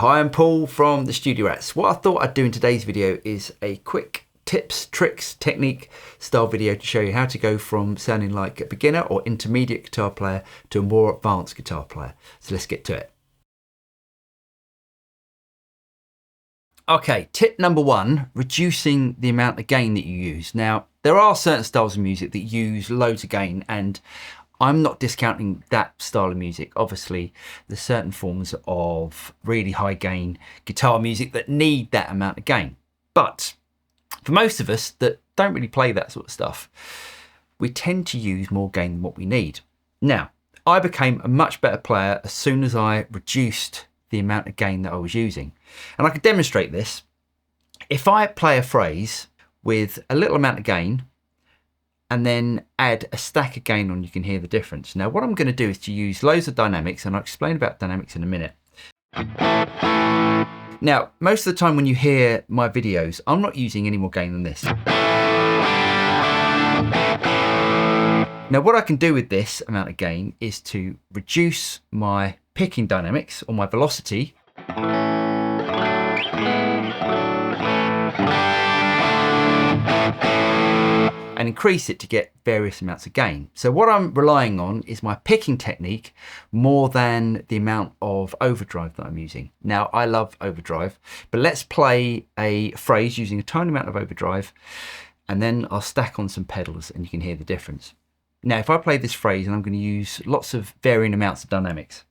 Hi, I'm Paul from the Studio Rats. What I thought I'd do in today's video is a quick tips, tricks, technique style video to show you how to go from sounding like a beginner or intermediate guitar player to a more advanced guitar player. So let's get to it. Okay, tip number one, reducing the amount of gain that you use. Now, there are certain styles of music that use loads of gain, and I'm not discounting that style of music. Obviously, there's certain forms of really high gain guitar music that need that amount of gain. But for most of us that don't really play that sort of stuff, we tend to use more gain than what we need. Now, I became a much better player as soon as I reduced the amount of gain that I was using. And I can demonstrate this. If I play a phrase with a little amount of gain, and then add a stack of gain on, you can hear the difference. Now, what I'm going to do is to use loads of dynamics, and I'll explain about dynamics in a minute. Now, most of the time when you hear my videos, I'm not using any more gain than this. Now, what I can do with this amount of gain is to reduce my picking dynamics or my velocity. And increase it to get various amounts of gain. So what I'm relying on is my picking technique more than the amount of overdrive that I'm using. Now, I love overdrive, but let's play a phrase using a tiny amount of overdrive, and then I'll stack on some pedals and you can hear the difference. Now, if I play this phrase, and I'm going to use lots of varying amounts of dynamics.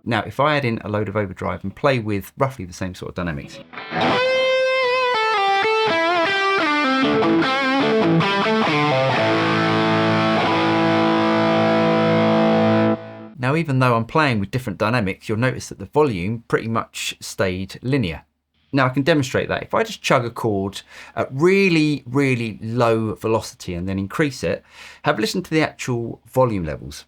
Now, if I add in a load of overdrive and play with roughly the same sort of dynamics. Now, even though I'm playing with different dynamics, you'll notice that the volume pretty much stayed linear. Now, I can demonstrate that. If I just chug a chord at really, really low velocity and then increase it, have a listen to the actual volume levels.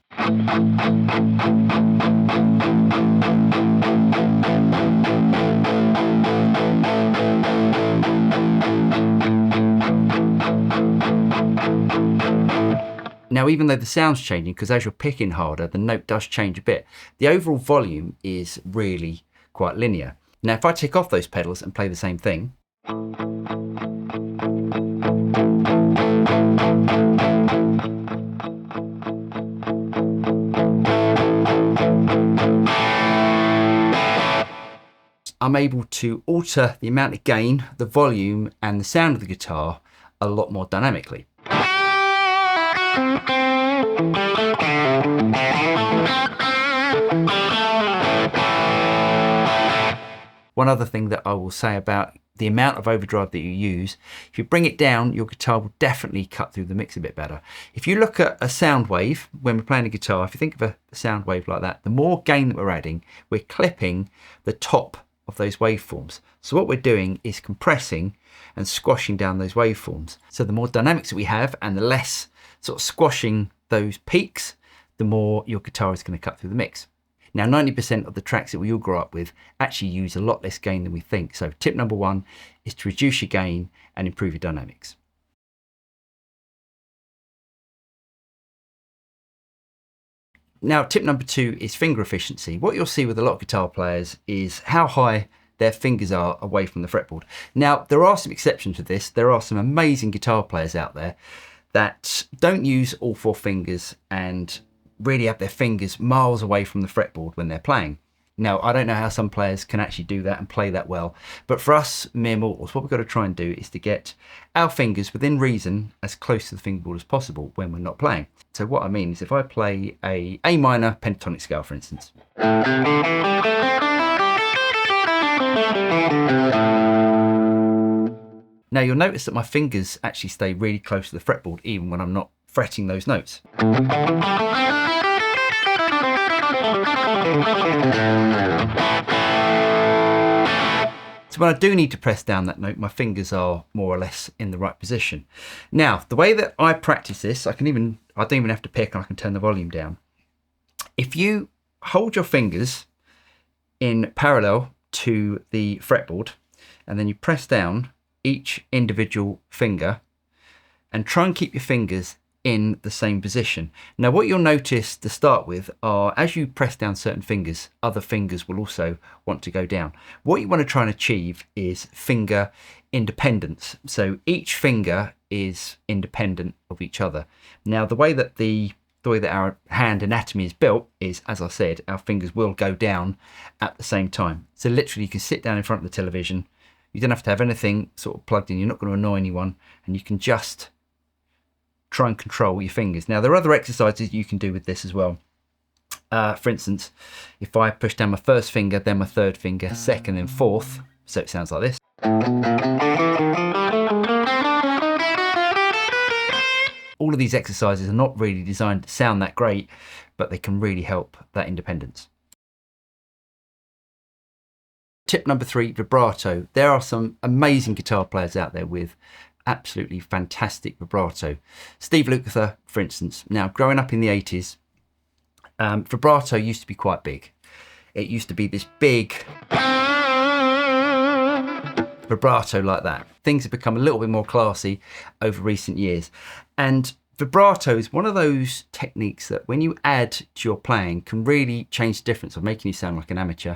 Now, even though the sound's changing, because as you're picking harder, the note does change a bit, the overall volume is really quite linear. Now, if I take off those pedals and play the same thing, I'm able to alter the amount of gain, the volume, and the sound of the guitar a lot more dynamically. One other thing that I will say about the amount of overdrive that you use, if you bring it down, your guitar will definitely cut through the mix a bit better. If you look at a sound wave, when we're playing a guitar, if you think of a sound wave like that, the more gain that we're adding, we're clipping the top of those waveforms. So what we're doing is compressing and squashing down those waveforms. So the more dynamics that we have and the less sort of squashing those peaks, the more your guitar is going to cut through the mix. Now, 90% of the tracks that we all grow up with actually use a lot less gain than we think. So tip number one is to reduce your gain and improve your dynamics. Now, tip number two is finger efficiency. What you'll see with a lot of guitar players is how high their fingers are away from the fretboard. Now, there are some exceptions to this. There are some amazing guitar players out there that don't use all four fingers and really have their fingers miles away from the fretboard when they're playing. Now, I don't know how some players can actually do that and play that well, but for us mere mortals, what we've got to try and do is to get our fingers within reason as close to the fingerboard as possible when we're not playing. So what I mean is if I play a A minor pentatonic scale, for instance. Now, you'll notice that my fingers actually stay really close to the fretboard even when I'm not fretting those notes. So when I do need to press down that note, my fingers are more or less in the right position. Now, the way that I practice this, I don't even have to pick, and I can turn the volume down. If you hold your fingers in parallel to the fretboard, and then you press down each individual finger and try and keep your fingers in the same position. Now what you'll notice to start with are, as you press down certain fingers, other fingers will also want to go down. What you want to try and achieve is finger independence. So each finger is independent of each other. Now the way that our hand anatomy is built is, as I said, our fingers will go down at the same time. So literally you can sit down in front of the television, you don't have to have anything sort of plugged in, you're not going to annoy anyone, and you can just try and control your fingers. Now there are other exercises you can do with this as well. For instance, if I push down my first finger, then my third finger, second and fourth, so it sounds like this. All of these exercises are not really designed to sound that great, but they can really help that independence. Tip number 3, vibrato. There are some amazing guitar players out there with absolutely fantastic vibrato. Steve Lukather, for instance. Now, growing up in the 80s, vibrato used to be quite big. It used to be this big vibrato like that. Things have become a little bit more classy over recent years. And vibrato is one of those techniques that when you add to your playing can really change the difference of making you sound like an amateur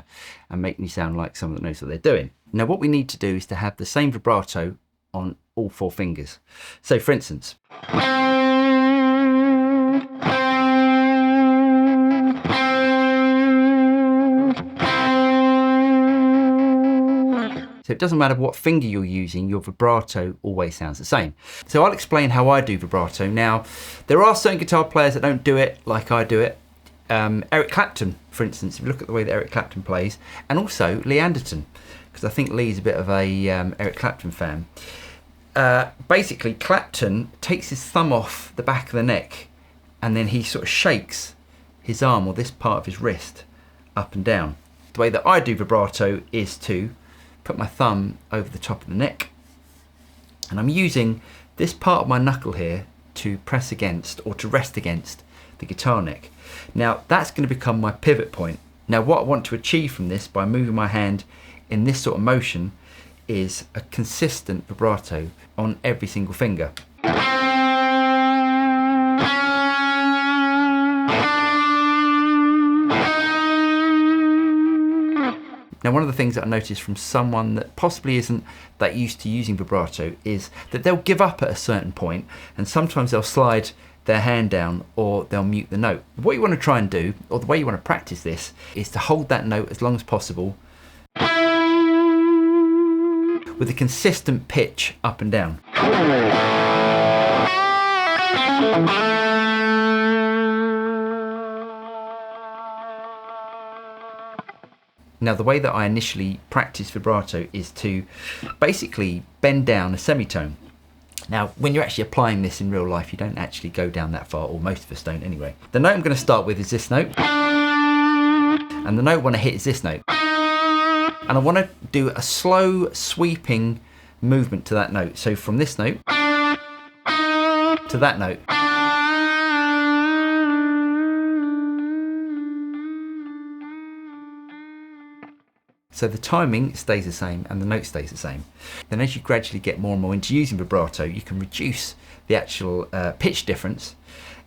and making you sound like someone that knows what they're doing. Now, what we need to do is to have the same vibrato on all 4 fingers. So for instance, so it doesn't matter what finger you're using, your vibrato always sounds the same. So I'll explain how I do vibrato. Now, there are certain guitar players that don't do it like I do it. Eric Clapton, for instance, if you look at the way that Eric Clapton plays, and also Lee Anderton, because I think Lee's a bit of a Eric Clapton fan. Basically, Clapton takes his thumb off the back of the neck and then he sort of shakes his arm or this part of his wrist up and down. The way that I do vibrato is to put my thumb over the top of the neck and I'm using this part of my knuckle here to press against or to rest against the guitar neck. Now that's going to become my pivot point. Now what I want to achieve from this by moving my hand in this sort of motion is a consistent vibrato on every single finger. Now, one of the things that I noticed from someone that possibly isn't that used to using vibrato is that they'll give up at a certain point and sometimes they'll slide their hand down or they'll mute the note. What you want to try and do, or the way you want to practice this, is to hold that note as long as possible with a consistent pitch up and down. Now the way that I initially practice vibrato is to basically bend down a semitone. Now when you're actually applying this in real life, you don't actually go down that far, or most of us don't anyway. The note I'm going to start with is this note, and the note I want to hit is this note. And I want to do a slow sweeping movement to that note. So from this note to that note. So the timing stays the same and the note stays the same. Then as you gradually get more and more into using vibrato, you can reduce the actual pitch difference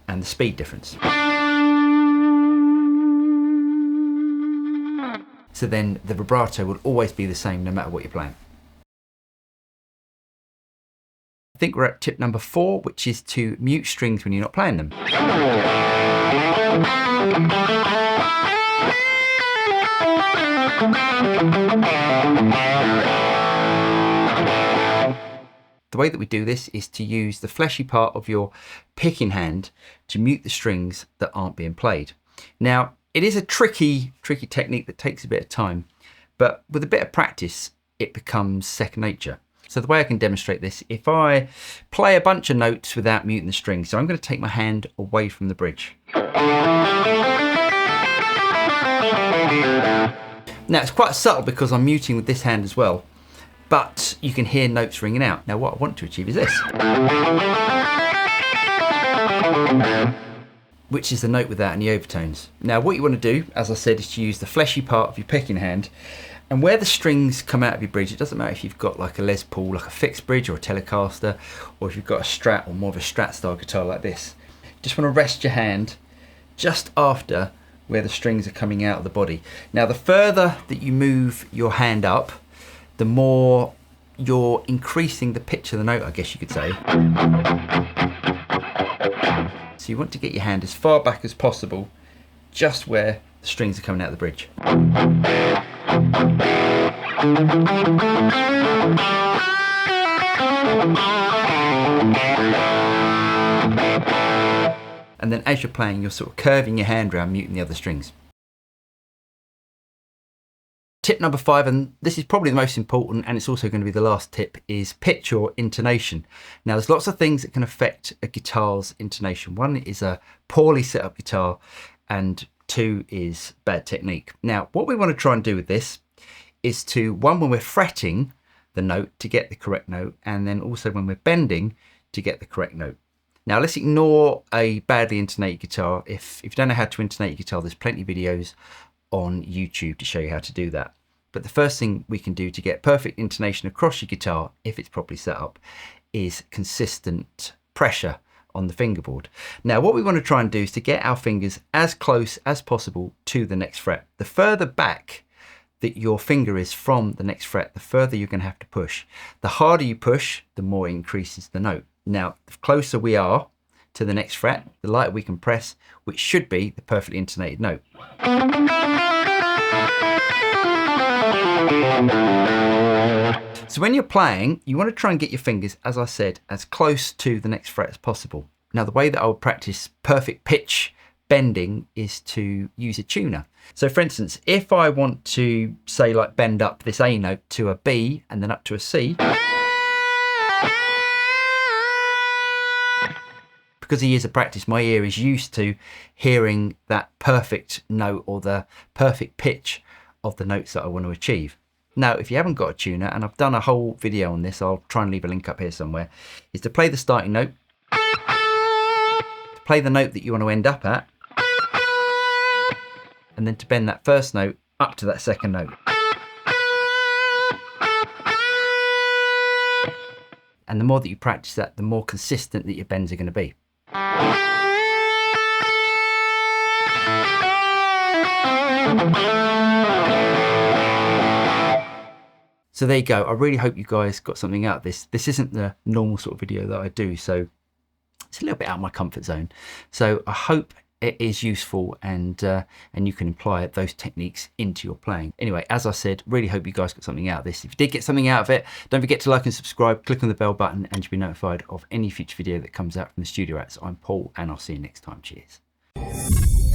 and the speed difference. So then the vibrato will always be the same no matter what you're playing. I think we're at tip number 4, which is to mute strings when you're not playing them. The way that we do this is to use the fleshy part of your picking hand to mute the strings that aren't being played. Now, it is a tricky technique that takes a bit of time, but with a bit of practice, it becomes second nature. So the way I can demonstrate this, if I play a bunch of notes without muting the strings, so I'm going to take my hand away from the bridge. Now it's quite subtle because I'm muting with this hand as well, but you can hear notes ringing out. Now what I want to achieve is this. which is the note without any overtones. Now what you want to do, as I said, is to use the fleshy part of your picking hand, and where the strings come out of your bridge, it doesn't matter if you've got like a Les Paul, like a fixed bridge or a Telecaster, or if you've got a Strat or more of a Strat style guitar like this. Just want to rest your hand just after where the strings are coming out of the body. Now the further that you move your hand up, the more you're increasing the pitch of the note, I guess you could say. So you want to get your hand as far back as possible, just where the strings are coming out of the bridge. And then as you're playing, you're sort of curving your hand around, muting the other strings. Tip number 5, and this is probably the most important, and it's also going to be the last tip, is pitch or intonation. Now there's lots of things that can affect a guitar's intonation. One is a poorly set up guitar, and 2 is bad technique. Now what we want to try and do with this is to, one, when we're fretting the note to get the correct note, and then also when we're bending to get the correct note. Now let's ignore a badly intonated guitar. If you don't know how to intonate your guitar, there's plenty of videos on YouTube to show you how to do that. But the first thing we can do to get perfect intonation across your guitar, if it's properly set up, is consistent pressure on the fingerboard. Now what we want to try and do is to get our fingers as close as possible to the next fret. The further back that your finger is from the next fret, the further you're going to have to push. The harder you push, the more it increases the note. Now the closer we are to the next fret, the lighter we can press, which should be the perfectly intonated note. So when you're playing, you want to try and get your fingers, as I said, as close to the next fret as possible. Now the way that I would practice perfect pitch bending is to use a tuner. So for instance, if I want to say like bend up this A note to a B and then up to a C, because of years of practice, my ear is used to hearing that perfect note or the perfect pitch of the notes that I want to achieve. Now, if you haven't got a tuner, and I've done a whole video on this, I'll try and leave a link up here somewhere, is to play the starting note, to play the note that you want to end up at, and then to bend that first note up to that second note. And the more that you practice that, the more consistent that your bends are going to be. So there you go. I really hope you guys got something out of this. This isn't the normal sort of video that I do, so it's a little bit out of my comfort zone. So I hope it is useful and you can apply those techniques into your playing. Anyway, as I said, really hope you guys got something out of this. If you did get something out of it, don't forget to like and subscribe, click on the bell button, and you'll be notified of any future video that comes out from the Studio Rats. I'm Paul, and I'll see you next time. Cheers.